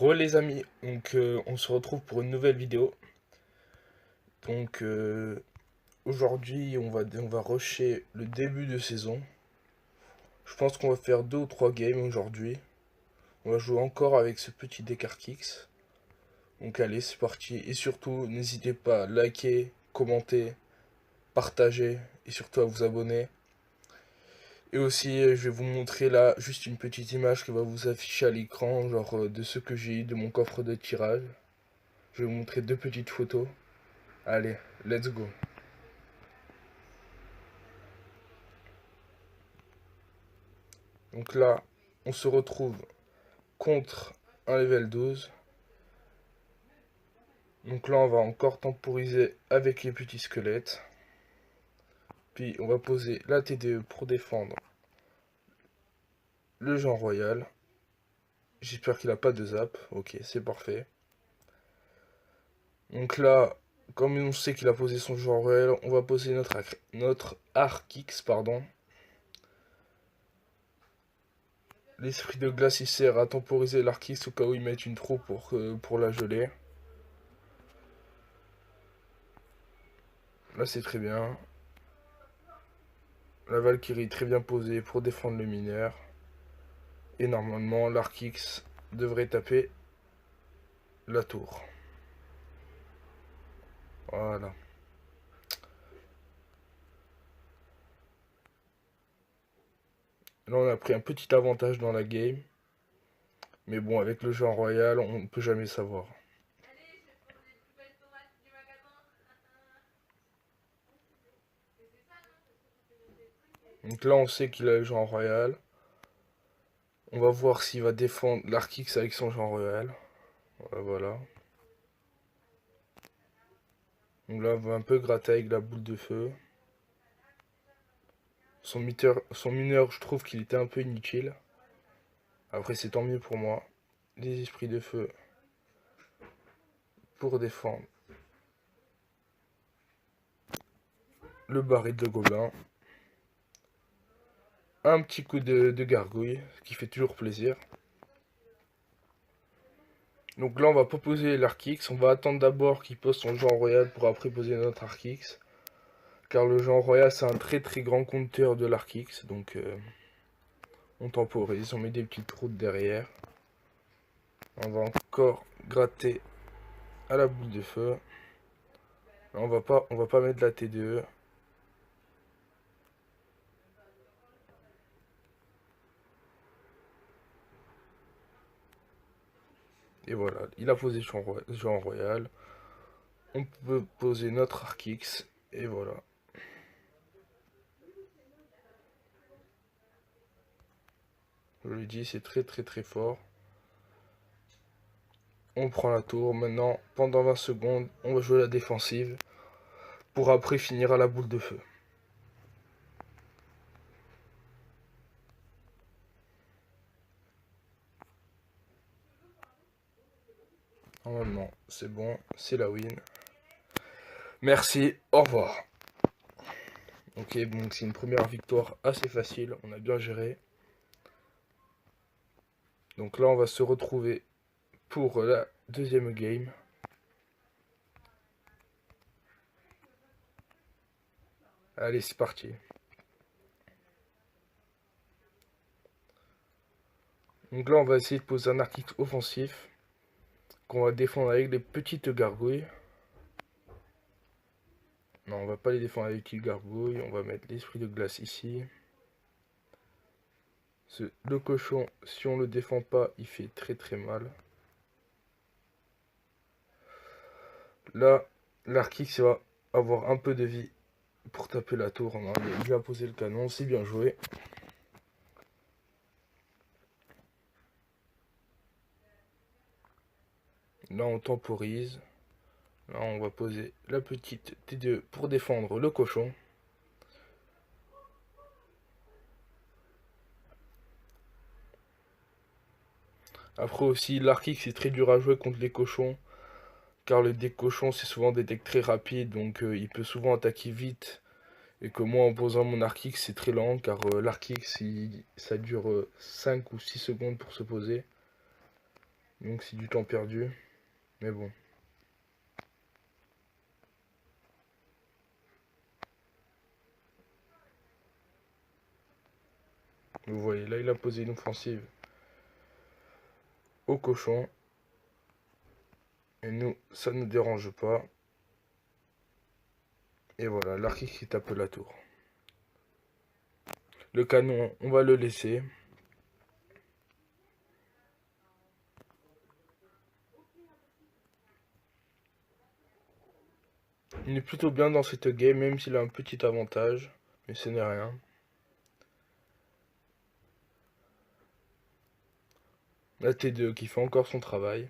Re les amis, donc on se retrouve pour une nouvelle vidéo. Donc aujourd'hui on va rusher le début de saison. Je pense qu'on va faire 2 ou 3 games aujourd'hui. On va jouer encore avec ce petit Descartes Kicks. Donc allez, c'est parti. Et surtout, n'hésitez pas à liker, commenter, partager et surtout à vous abonner. Et aussi, je vais vous montrer là juste une petite image qui va vous afficher à l'écran, genre de ce que j'ai eu de mon coffre de tirage. Je vais vous montrer 2 petites photos. Allez, let's go. Donc là, on se retrouve contre un level 12. Donc là, on va encore temporiser avec les petits squelettes. Puis on va poser la TDE pour défendre le Jean Royal. J'espère qu'il n'a pas de zap. Ok, c'est parfait. Donc là, comme on sait qu'il a posé son Jean Royal, on va poser notre Arkix, pardon. L'esprit de glace, il sert à temporiser l'Arkix au cas où il met une trou pour la geler. Là, c'est très bien. La Valkyrie très bien posée pour défendre le mineur. Et normalement, l'Arkix devrait taper la tour. Voilà. Là, on a pris un petit avantage dans la game. Mais bon, avec le jeu en royal, on ne peut jamais savoir. Donc là, on sait qu'il a le jeu en royal. On va voir s'il va défendre l'Arkix avec son jeu en royal. Voilà. Donc là, on va un peu gratter avec la boule de feu. Son mineur, je trouve qu'il était un peu inutile. Après, c'est tant mieux pour moi. Des esprits de feu pour défendre le baril de gobelin. Un petit coup de gargouille, qui fait toujours plaisir. Donc là, on va pas poser l'Arkix. On va attendre d'abord qu'il pose son genre royal pour après poser notre Arkix. Car le genre royal, c'est un très très grand compteur de l'Arkix. Donc on temporise, on met des petites routes derrière. On va encore gratter à la boule de feu. Là, on va pas mettre la T2. Et voilà, il a posé son genre royal. On peut poser notre Arkix. Et voilà. Je lui dis, c'est très très très fort. On prend la tour. Maintenant, pendant 20 secondes, on va jouer la défensive. Pour après finir à la boule de feu. Normalement, c'est bon. C'est la win. Merci. Au revoir. Ok, donc c'est une première victoire assez facile. On a bien géré. Donc là, on va se retrouver pour la deuxième game. Allez, c'est parti. Donc là, on va essayer de poser un Arkix offensif qu'on va défendre avec des petites gargouilles. Non, on va pas les défendre avec les petites gargouilles. On va mettre l'esprit de glace ici. Le cochon, si on le défend pas, il fait très très mal. Là, l'Arkix va avoir un peu de vie pour taper la tour. On a déjà posé le canon, c'est bien joué. Là, on temporise. Là, on va poser la petite T2 pour défendre le cochon. Après aussi, l'Arkix est très dur à jouer contre les cochons. Car le deck cochon, c'est souvent des decks très rapides. Donc, il peut souvent attaquer vite. Et que moi, en posant mon Arkix, c'est très lent. Car l'Arkix, ça dure 5 ou 6 secondes pour se poser. Donc c'est du temps perdu. Mais bon. Vous voyez, là il a posé une offensive au cochon. Et nous, ça ne nous dérange pas. Et voilà, l'archi qui tape la tour. Le canon, on va le laisser. Il est plutôt bien dans cette game, même s'il a un petit avantage. Mais ce n'est rien. La T2 qui fait encore son travail.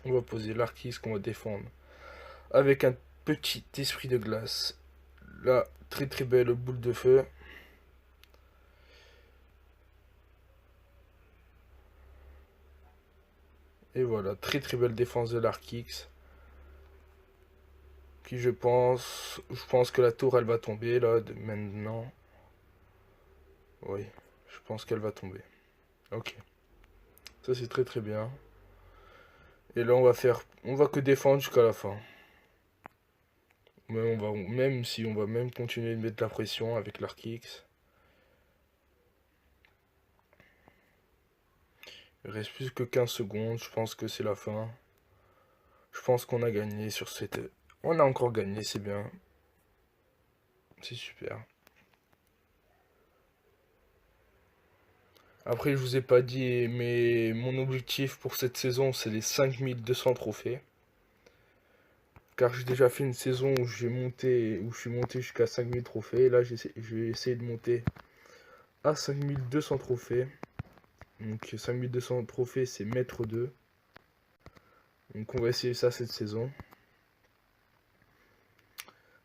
On va poser l'arquise qu'on va défendre avec un petit esprit de glace. Là, très très belle boule de feu. Et voilà, très très belle défense de l'Arkix. Qui je pense que la tour elle va tomber là, maintenant. Oui, je pense qu'elle va tomber. Ok. Ça c'est très très bien. Et là on va que défendre jusqu'à la fin. Mais on va même continuer de mettre la pression avec l'Arkix. Il reste plus que 15 secondes, je pense que c'est la fin. Je pense qu'on a gagné sur cette... On a encore gagné, c'est bien. C'est super. Après, je vous ai pas dit, mais mon objectif pour cette saison, c'est les 5200 trophées. Car j'ai déjà fait une saison où je suis monté jusqu'à 5000 trophées. Et là, je vais essayer de monter à 5200 trophées. Donc 5200 trophées, c'est maître 2. Donc on va essayer ça cette saison.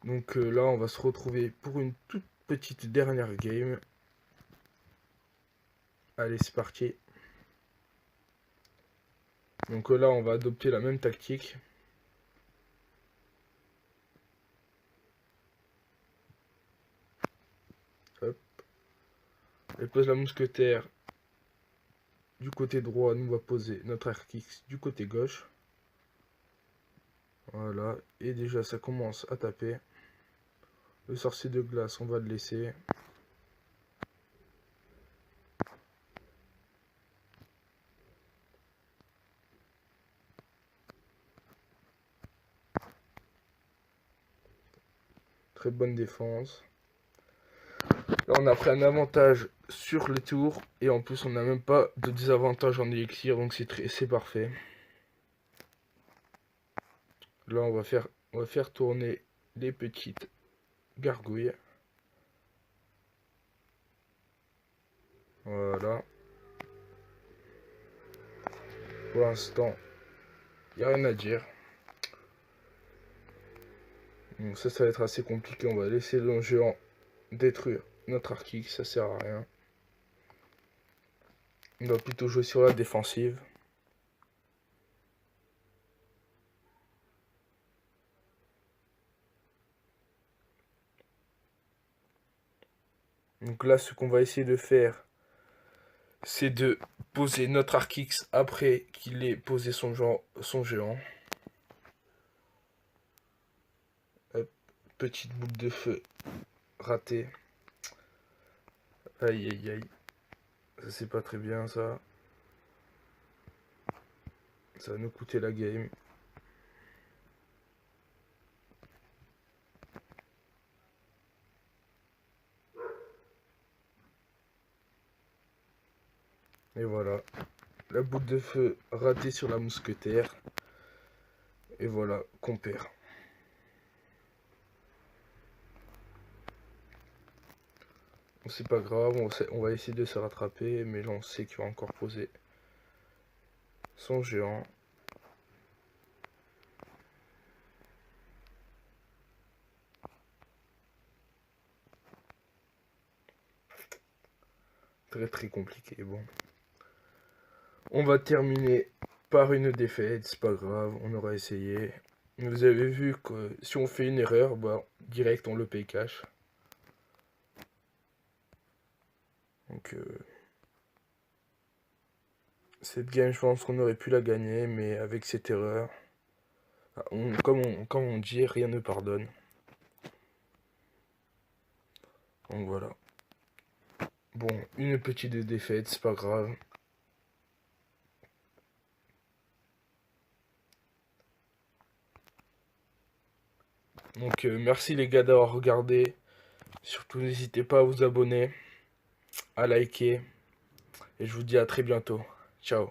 Donc là, on va se retrouver pour une toute petite dernière game. Allez, c'est parti. Donc là, on va adopter la même tactique. Hop. Elle pose la mousquetaire du côté droit. Nous, on va poser notre Arkix du côté gauche. Voilà. Et déjà, ça commence à taper. Le sorcier de glace, on va le laisser. Très bonne défense. Là, on a pris un avantage sur les tours. Et en plus, on n'a même pas de désavantage en élixir. Donc, c'est parfait. Là, on va faire tourner les petites gargouilles. Voilà. Pour l'instant, il n'y a rien à dire. Donc ça va être assez compliqué. On va laisser le géant détruire notre Arkix. Ça sert à rien. On va plutôt jouer sur la défensive. Donc là, ce qu'on va essayer de faire, c'est de poser notre Arkix après qu'il ait posé son géant. Hop, petite boule de feu ratée. Aïe aïe aïe. Ça c'est pas très bien ça. Ça va nous coûter la game. Et voilà. La boule de feu ratée sur la mousquetaire. Et voilà, qu'on perd. C'est pas grave, on va essayer de se rattraper, mais là on sait qu'il va encore poser son géant. Très très compliqué, bon. On va terminer par une défaite, c'est pas grave, on aura essayé. Vous avez vu que si on fait une erreur, bah, direct on le paye cash. Donc cette game, je pense qu'on aurait pu la gagner, mais avec cette erreur, comme on dit, rien ne pardonne. Donc voilà. Bon, une petite défaite, c'est pas grave. Donc merci les gars d'avoir regardé. Surtout n'hésitez pas à vous abonner, à liker. Et je vous dis à très bientôt. Ciao.